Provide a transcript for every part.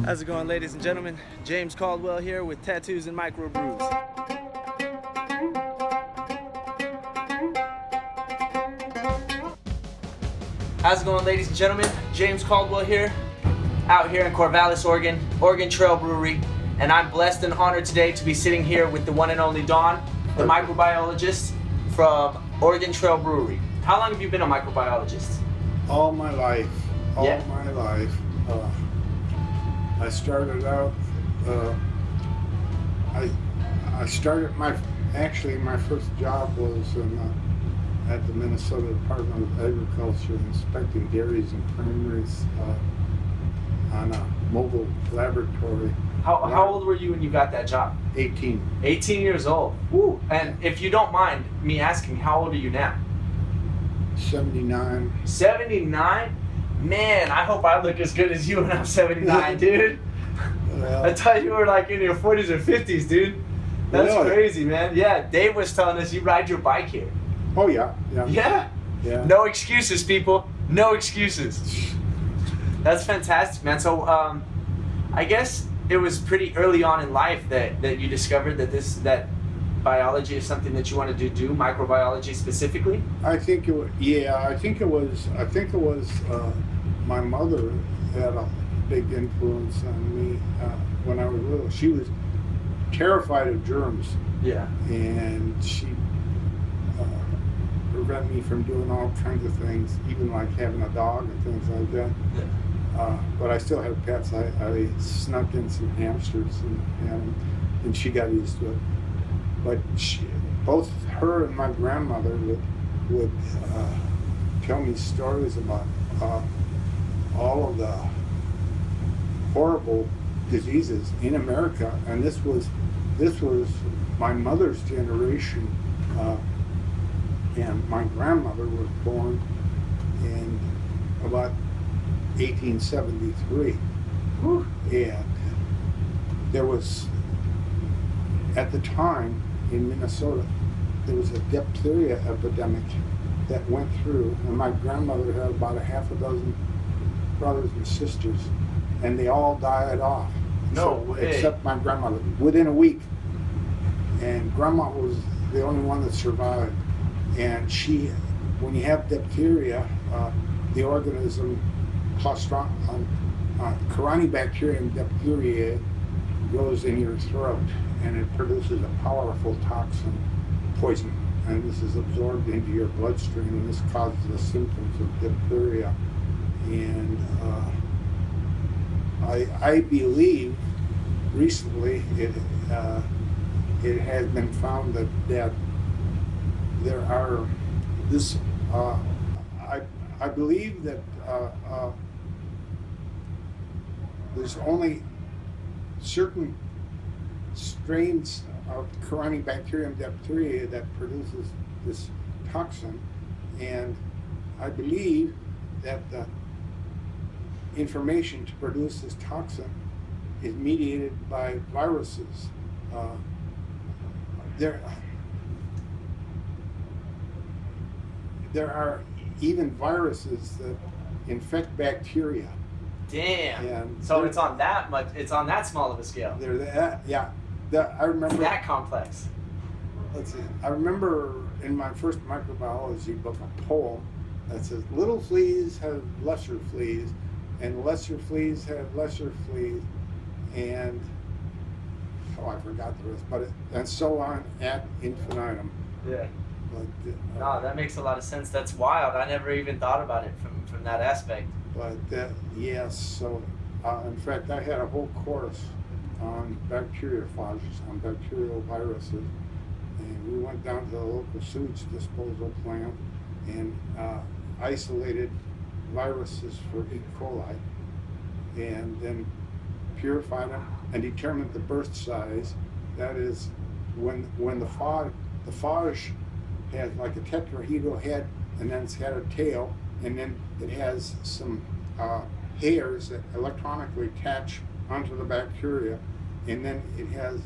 How's it going, ladies and gentlemen? James Caldwell here with Tattoos and Microbrews. How's it going, ladies and gentlemen? James Caldwell here, out here in Corvallis, Oregon, Oregon Trail Brewery, and I'm blessed and honored today to be sitting here with the one and only Dawn, the microbiologist from Oregon Trail Brewery. How long have you been a microbiologist? All my life. My life. I started out. I started my first job was at the Minnesota Department of Agriculture, inspecting dairies and creameries on a mobile laboratory. How old were you when you got that job? 18. 18 years old. Woo. And if you don't mind me asking, how old are you now? 79. 79? Man, I hope I look as good as you when I'm 79, dude. Well, I thought you were like in your 40s or 50s, dude. That's really? crazy, man. Yeah, Dave was telling us you ride your bike here. Oh yeah. Yeah? No excuses, people. No excuses. That's fantastic, man. So, I guess it was pretty early on in life that you discovered that biology is something that you wanted to do, microbiology specifically? I think it was my mother had a big influence on me when I was little. She was terrified of germs. Yeah. And she prevented me from doing all kinds of things, even like having a dog and things like that. Yeah. But I still had pets. I snuck in some hamsters and she got used to it. But both her and my grandmother would tell me stories about all of the horrible diseases in America, and this was my mother's generation, and my grandmother was born in about 1873. Whew. And there was, at the time, in Minnesota, there was a diphtheria epidemic that went through, and my grandmother had about a half a dozen brothers and sisters, and they all died off. No way. Except my grandmother, within a week. And grandma was the only one that survived. And when you have diphtheria, the organism, Corynebacterium diphtheriae, goes in your throat, and it produces a powerful toxin, poison, and this is absorbed into your bloodstream, and this causes the symptoms of diphtheria. And I believe recently it has been found that there are this. I believe that there's only certain strains of Corynebacterium diphtheriae that produces this toxin, and I believe that the information to produce this toxin is mediated by viruses. There are even viruses that infect bacteria. Damn. And so it's on that small of a scale. They're that, yeah. I remember. It's that complex. Let's see. I remember in my first microbiology book a poem that says, "Little fleas have lesser fleas, and lesser fleas have lesser fleas," and I forgot the rest, and so on ad infinitum. Yeah. But, no, that makes a lot of sense. That's wild. I never even thought about it from that aspect. But yes, so in fact, I had a whole course on bacteriophages, on bacterial viruses, and we went down to the local sewage disposal plant and isolated viruses for E. coli, and then purified them and determined the burst size. That is, when the phage has like a tetrahedral head, and then it's had a tail, and then it has some hairs that electronically attach onto the bacteria, and then it has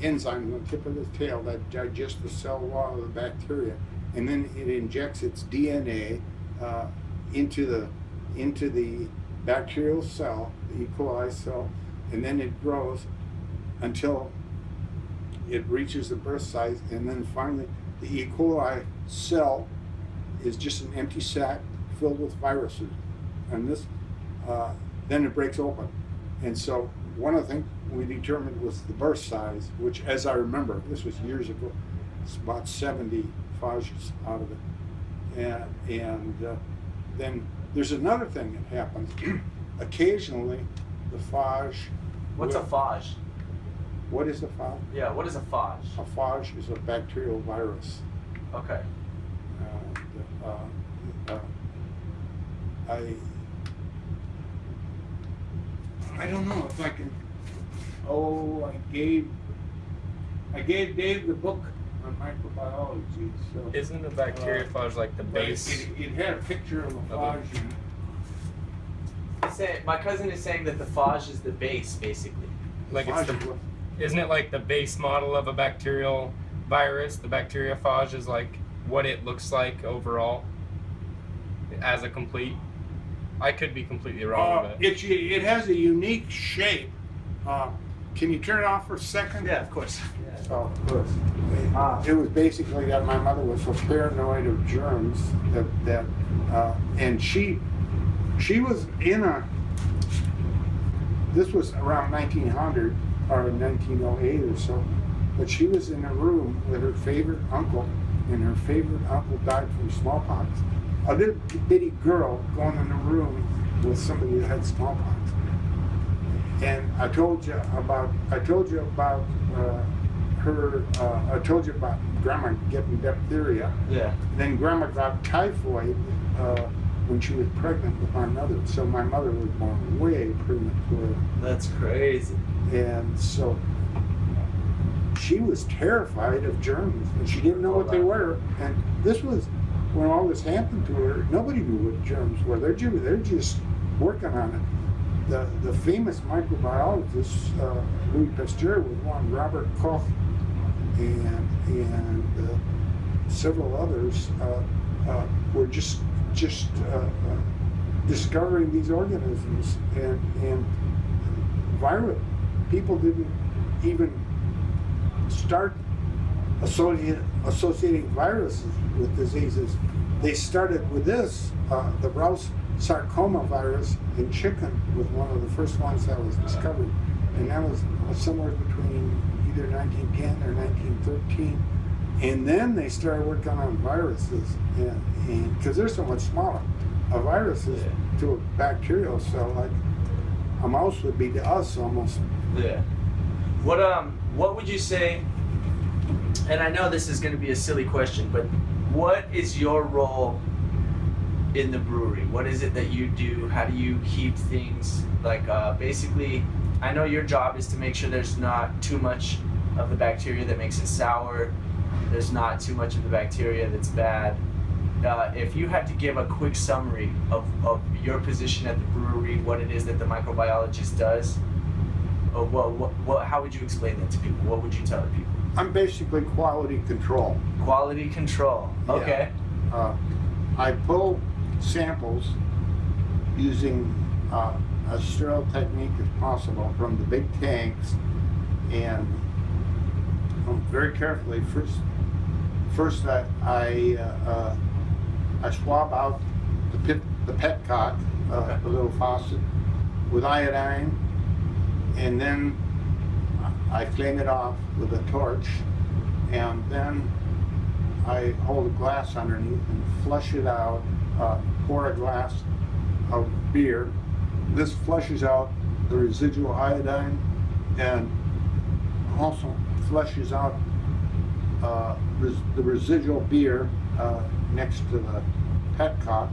enzymes on the tip of the tail that digest the cell wall of the bacteria, and then it injects its DNA into the bacterial cell, the E. coli cell, and then it grows until it reaches the birth size, and then finally the E. coli cell is just an empty sac filled with viruses, and this then it breaks open. And so one of the things we determined was the birth size, which, as I remember, this was years ago, it's about 70 phages out of it. And then there's another thing that happens. Occasionally, the phage. What's a phage? What is a phage? Yeah, what is a phage? A phage is a bacterial virus. Okay. I don't know if I can. Oh, I gave Dave the book on microbiology. So isn't the bacteriophage like the base? It had a picture of a phage. My cousin is saying that the phage is the base, basically. Like isn't it like the base model of a bacterial virus? The bacteriophage is like what it looks like overall as a complete. I could be completely wrong, but it has a unique shape. Can you turn it off for a second? Yeah, of course. Oh, good. It was basically that my mother was so paranoid of germs that and she was in a. This was around 1900 or 1908 or so, but she was in a room with her favorite uncle, and her favorite uncle died from smallpox. A little bitty girl going in a room with somebody that had smallpox. And I told you about Grandma getting diphtheria. Yeah. Then Grandma got typhoid when she was pregnant with my mother. So my mother was born way premature. That's crazy. And so she was terrified of germs, and she didn't know what they were. And this was when all this happened to her. Nobody knew what germs were. They're just working on it. The famous microbiologist Louis Pasteur was one. Robert Koch and several others were just discovering these organisms, and virus. People didn't even start associating viruses with diseases. They started with this, the Rouse sarcoma virus in chicken was one of the first ones that was discovered, and that was somewhere between either 1910 or 1913. And then they started working on viruses, and because they're so much smaller. A virus is to a bacterial cell like a mouse would be to us almost. Yeah. What would you say? And I know this is going to be a silly question, but what is your role in the brewery? What is it that you do? How do you keep things like basically? I know your job is to make sure there's not too much of the bacteria that makes it sour. There's not too much of the bacteria that's bad. If you had to give a quick summary of your position at the brewery, what it is that the microbiologist does, how would you explain that to people? What would you tell the people? I'm basically quality control. Quality control. Okay. Yeah. I pull samples using as sterile technique as possible from the big tanks, and very carefully. First, I swab out the petcock, the little faucet, with iodine, and then I clean it off with a torch, and then I hold a glass underneath and flush it out. Pour a glass of beer. This flushes out the residual iodine, and also flushes out the residual beer next to the petcock,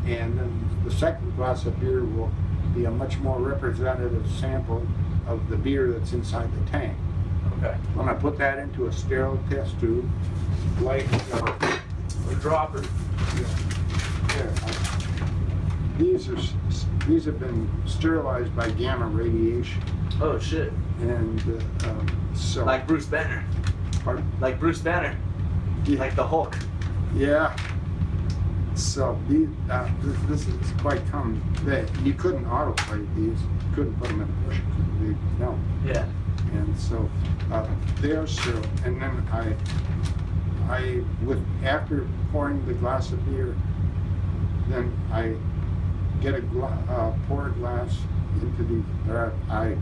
and then the second glass of beer will be a much more representative sample of the beer that's inside the tank. Okay. When I put that into a sterile test tube, like a dropper. These have been sterilized by gamma radiation. Oh shit. And so. Like Bruce Banner. Pardon? Like Bruce Banner. Yeah. Like the Hulk. Yeah. So this is quite common. You couldn't autoclave these. You couldn't put them in a bushel. No. Yeah. And so they're sterile. And then after pouring the glass of beer, then I get a pour a glass into I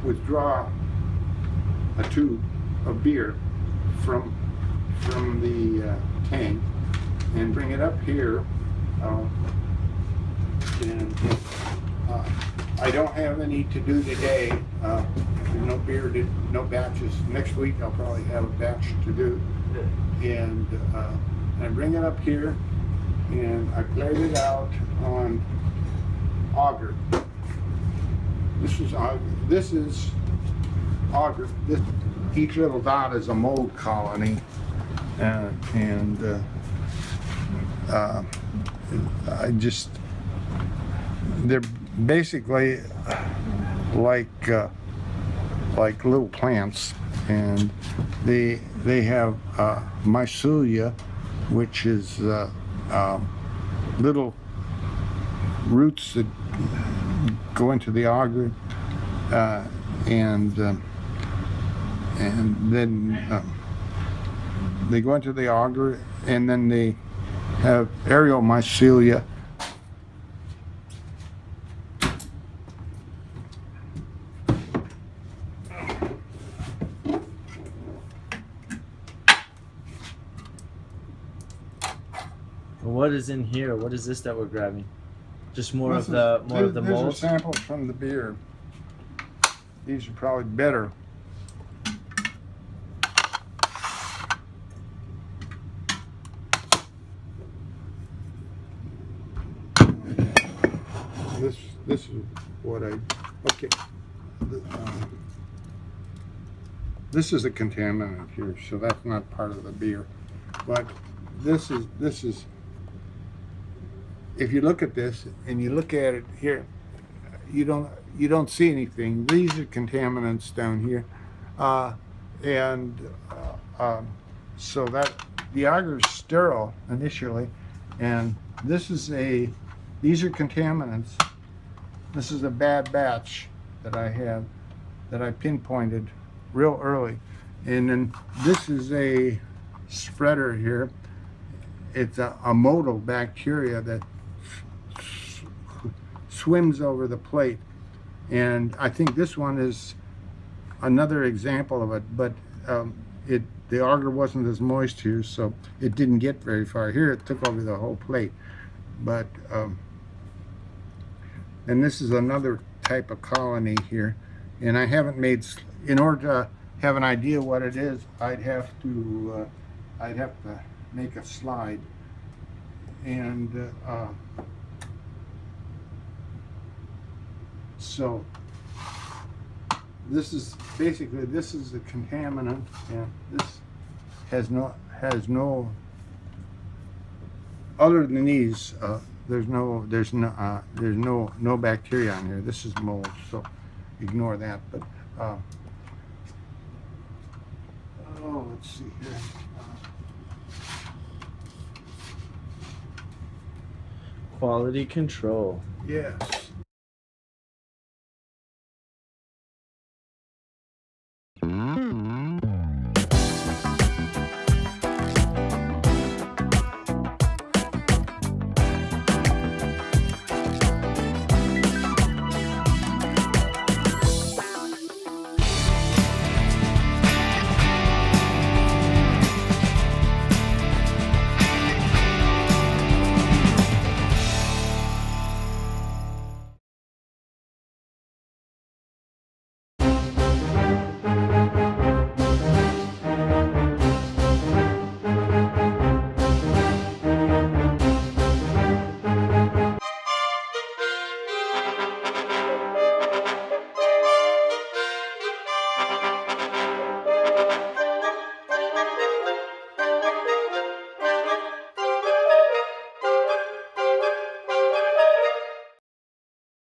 withdraw a tube of beer from the tank and bring it up here. And I don't have any to do today. No beer, no batches. Next week I'll probably have a batch to do. And I bring it up here and I plate it out on auger. This is auger. Each little dot is a mold colony, they're basically like little plants, and they have mycelia, which is little roots that go into the auger, and then they go into the auger, and then they have aerial mycelia. What is in here? What is this that we're grabbing? Just more of These the are molds. samples from the beer. These are probably better. This is what okay. This is a contaminant here, so that's not part of the beer. But this is. If you look at this and you look at it here, you don't see anything. These are contaminants down here, so that the auger is sterile initially, and these are contaminants. This is a bad batch that I have that I pinpointed real early, and then this is a spreader here. It's a motile bacteria that swims over the plate, and I think this one is another example of it, but the auger wasn't as moist here, so it didn't get very far. Here it took over the whole plate, but and this is another type of colony here, and I haven't made, in order to have an idea what it is, I'd have to make a slide, and so this is basically, this is the contaminant, and this has no other than these, there's no bacteria on here. This is mold, so ignore that. But let's see here. Quality control. Yes.